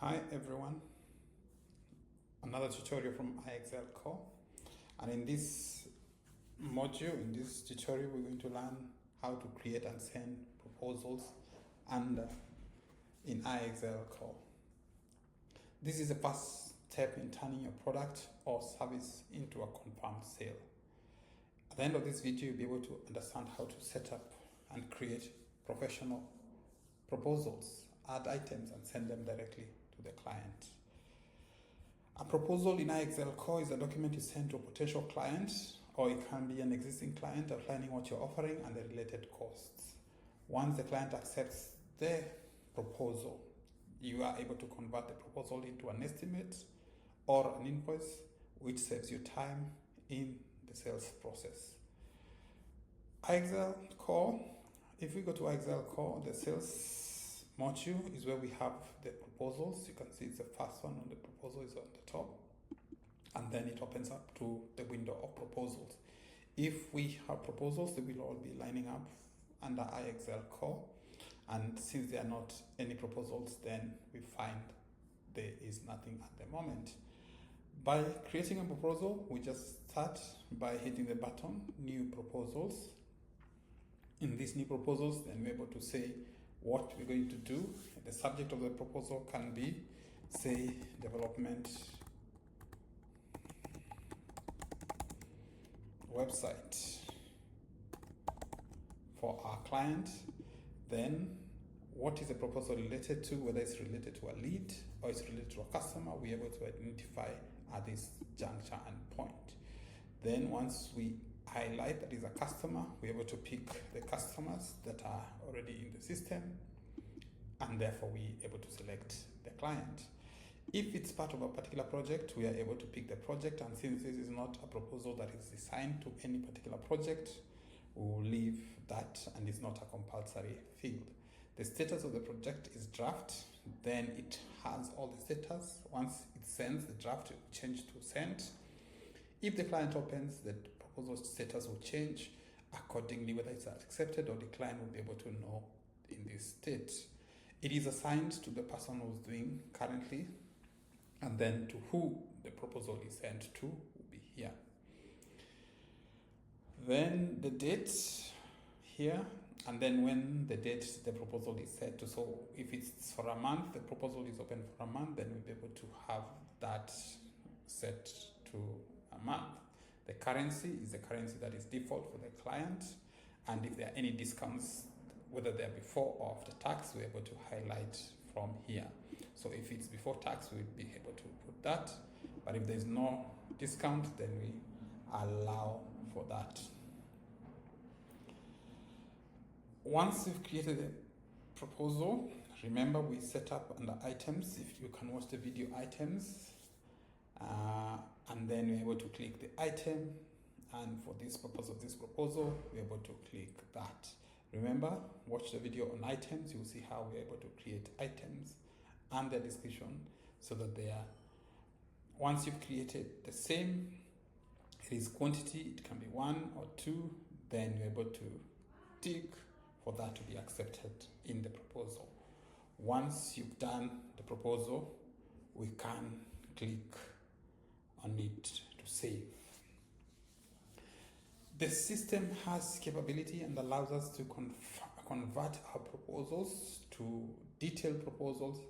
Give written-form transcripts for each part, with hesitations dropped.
Hi everyone, another tutorial from iExcel Core, and in this module, in this tutorial, we're going to learn how to create and send proposals in iExcel Core. This is the first step in turning your product or service into a confirmed sale. At the end of this video, you'll be able to understand how to set up and create professional proposals, add items, and send them directly to the client. A proposal in iExcel Core is a document you send to a potential client, or it can be an existing client outlining what you're offering and the related costs. Once the client accepts the proposal, you are able to convert the proposal into an estimate or an invoice, which saves you time in the sales process. iExcel Core, if we go to iExcel Core, the sales module is where we have the proposals. You can see it's the first one on the proposal is on the top, and then it opens up to the window of proposals. If we have proposals, they will all be lining up under iExcel Core, and since there are not any proposals, then we find there is nothing at the moment. By creating a proposal, we just start by hitting the button New Proposals. In these new proposals, then we're able to say what we're going to do. The subject of the proposal can be, say, development website for our client. Then what is the proposal related to, whether it's related to a lead or it's related to a customer, we're able to identify at this juncture and point. Then once we highlight that is a customer, we're able to pick the customers that are already in the system, and therefore we're able to select the client. If it's part of a particular project, we are able to pick the project, and since this is not a proposal that is assigned to any particular project, we will leave that, and it's not a compulsory field. The status of the project is draft, then it has all the status. Once it sends, the draft will change to sent. If the client opens, the proposal status will change accordingly, whether it's accepted or declined, will be able to know in this state. It is assigned to the person who's doing currently, and then to who the proposal is sent to will be here. Then the date here, and then when the date the proposal is set to. So if it's for a month, the proposal is open for a month, then we'll be able to have that set to a month. The currency is the currency that is default for the client, and if there are any discounts, whether they're before or after tax, we're able to highlight from here. So if it's before tax, we'll be able to put that, but if there's no discount, then we allow for that. Once you've created a proposal, remember we set up under items. If you can watch the video items, and then we're able to click the item, and for this purpose of this proposal, we're able to click that. Remember, watch the video on items. You'll see how we're able to create items and their description so that they are, once you've created the same, it is quantity, it can be 1 or 2, then you're able to tick for that to be accepted in the proposal. Once you've done the proposal, we can click on it to save. The system has capability and allows us to convert our proposals to detailed proposals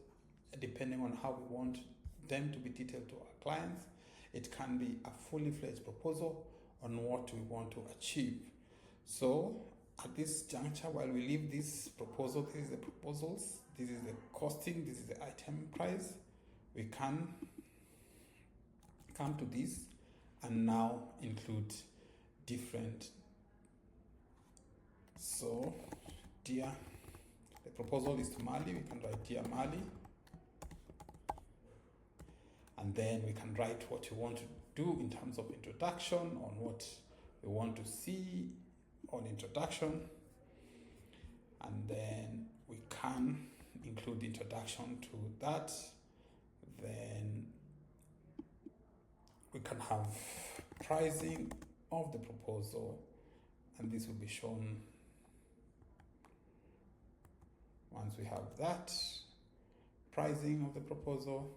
depending on how we want them to be detailed to our clients. It can be a fully fledged proposal on what we want to achieve. So at this juncture, while we leave this proposal, this is the proposals, this is the costing, this is the item price, we can come to this and now include different. So the proposal is to Mali, we can write dear Mali, and then we can write what you want to do in terms of introduction, on what we want to see on introduction, and then we can include the introduction to that. Then we can have pricing of the proposal, and this will be shown once we have that. pricing of the proposal,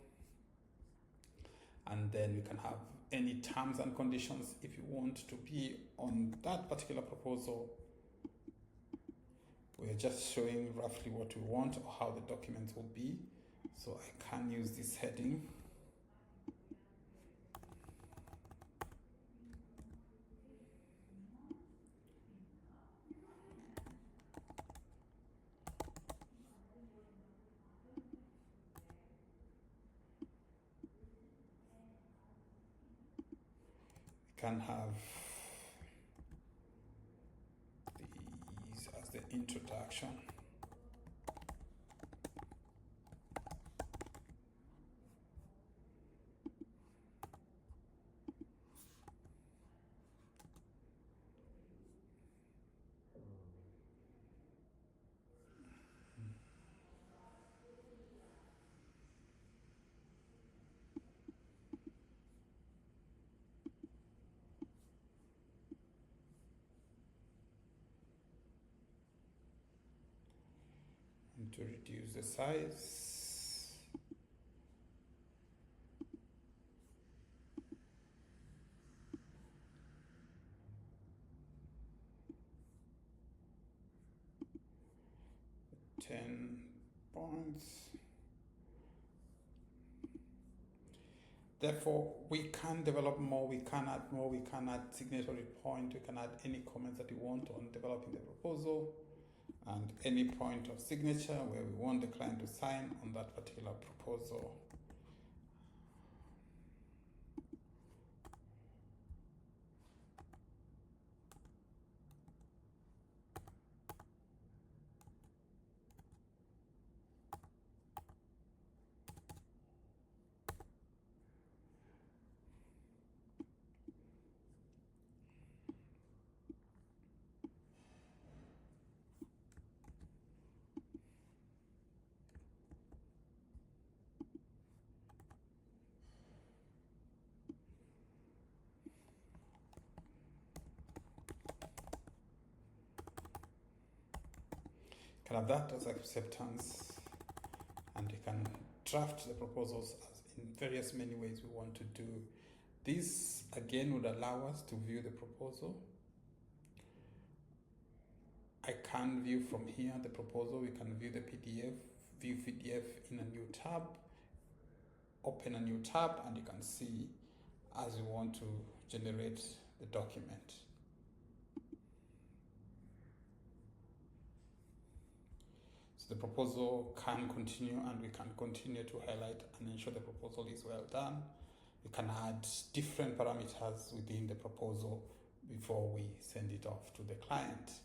and then we can have any terms and conditions if you want to be on that particular proposal. We're just showing roughly what we want or how the document will be. So I can use this heading. Can have these as the introduction. To reduce the size, £10. Therefore, we can develop more, we can add more, we can add signatory point, we can add any comments that we want on developing the proposal, and any point of signature where we want the client to sign on that particular proposal. Can have that as acceptance, and you can draft the proposals as in various many ways we want to do. This again would allow us to view the proposal. I can view from here the proposal, we can view the PDF, view PDF in a new tab, open a new tab, and you can see as you want to generate the document. The proposal can continue, and we can continue to highlight and ensure the proposal is well done. We can add different parameters within the proposal before we send it off to the client.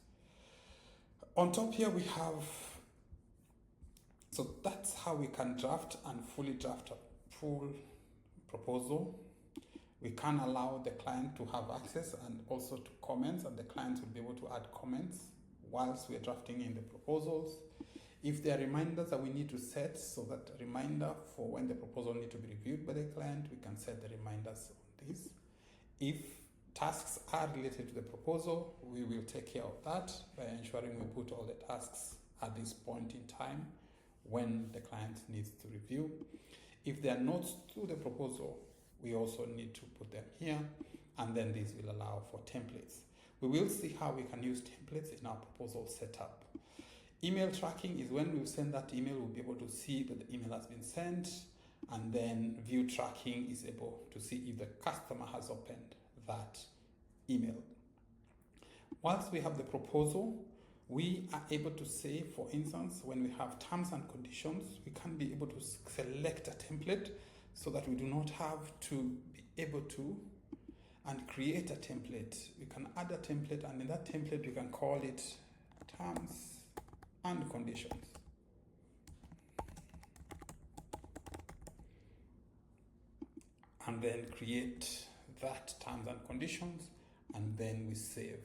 On top here we have, so that's how we can draft and fully draft a full proposal. We can allow the client to have access and also to comments, and the client will be able to add comments whilst we're drafting in the proposals. If there are reminders that we need to set, so that reminder for when the proposal needs to be reviewed by the client, we can set the reminders on this. If tasks are related to the proposal, we will take care of that by ensuring we put all the tasks at this point in time when the client needs to review. If they are notes to the proposal, we also need to put them here, and then this will allow for templates. We will see how we can use templates in our proposal setup. Email tracking is when we send that email, we'll be able to see that the email has been sent, and then view tracking is able to see if the customer has opened that email. Once we have the proposal, we are able to say, for instance, when we have terms and conditions, we can be able to select a template so that we do not have to be able to and create a template. We can add a template, and in that template we can call it terms and conditions. And then create that terms and conditions, and then we save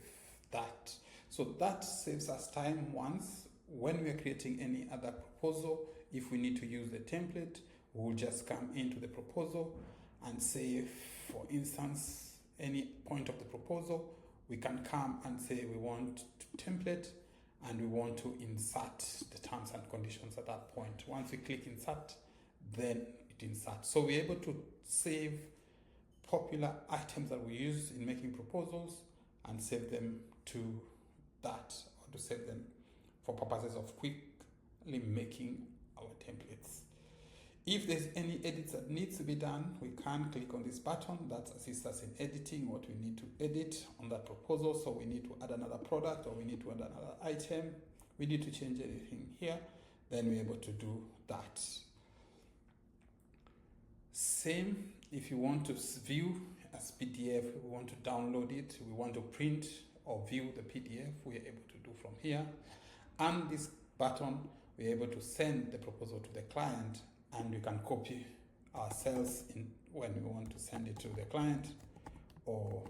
that. So that saves us time once when we are creating any other proposal. If we need to use the template, we'll just come into the proposal and say, for instance, any point of the proposal, we can come and say we want to template, and we want to insert the terms and conditions at that point. Once we click insert, then it inserts. So we're able to save popular items that we use in making proposals and save them to that, or to save them for purposes of quickly making our templates. If there's any edits that needs to be done, we can click on this button that assists us in editing what we need to edit on that proposal. So we need to add another product, or we need to add another item, we need to change anything here, then we're able to do that. Same if you want to view as PDF, we want to download it, we want to print or view the PDF, we're able to do from here. And this button, we're able to send the proposal to the client, and we can copy our cells in when we want to send it to the client, or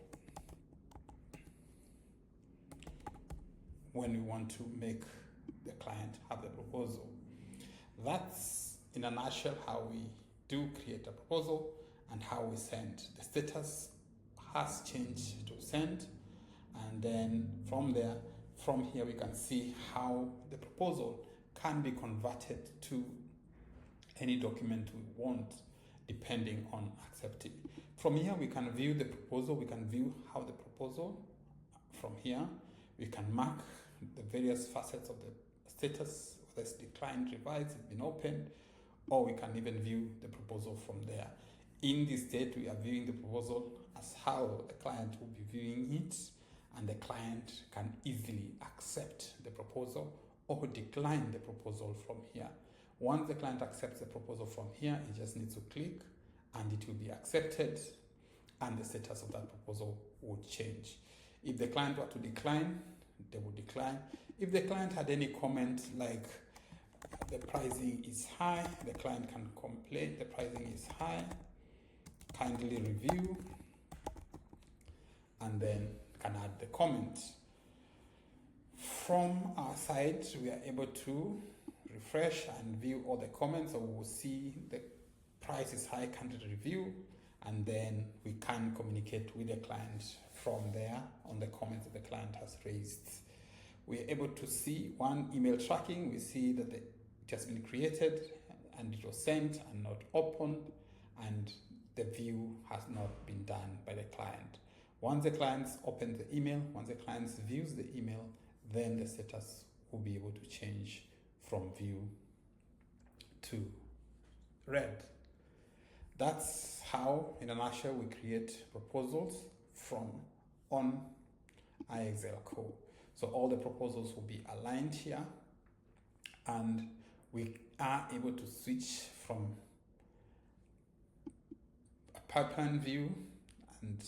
when we want to make the client have the proposal. That's in a nutshell how we do create a proposal and how we send. The status has changed to send, and then from here we can see how the proposal can be converted to any document we want, depending on accepting. From here we can view the proposal, we can view how the proposal, from here we can mark the various facets of the status, whether it's declined, revised, it's been opened, or we can even view the proposal from there. In this state, we are viewing the proposal as how the client will be viewing it, and the client can easily accept the proposal or decline the proposal from here. Once the client accepts the proposal from here, he just needs to click and it will be accepted, and the status of that proposal would change. If the client were to decline, they would decline. If the client had any comment like the pricing is high, the client can complain the pricing is high, kindly review, and then can add the comment. From our side, we are able to refresh and view all the comments, so we will see the price is high, kindly review, and then we can communicate with the client from there on the comments that the client has raised. We are able to see one email tracking. We see that it has been created and it was sent and not opened, and the view has not been done by the client. Once the client opens the email, once the client views the email, then the status will be able to change from view to read. That's how, in a nutshell, we create proposals on iExcelCore. So all the proposals will be aligned here, and we are able to switch from a pipeline view, and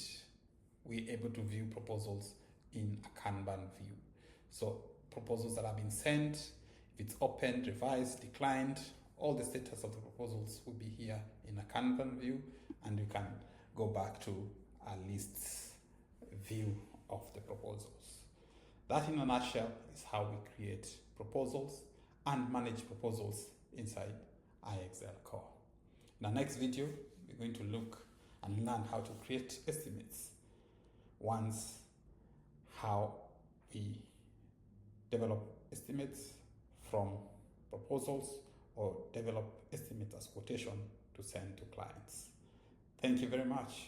we're able to view proposals in a Kanban view. So proposals that have been sent, if it's opened, revised, declined, all the status of the proposals will be here in a Kanban view, and you can go back to a lists view of the proposals. That, in a nutshell, is how we create proposals and manage proposals inside iExcelCore. In the next video, we're going to look and learn how to create estimates. Once, how we develop estimates from proposals, or develop estimates as quotation to send to clients. Thank you very much.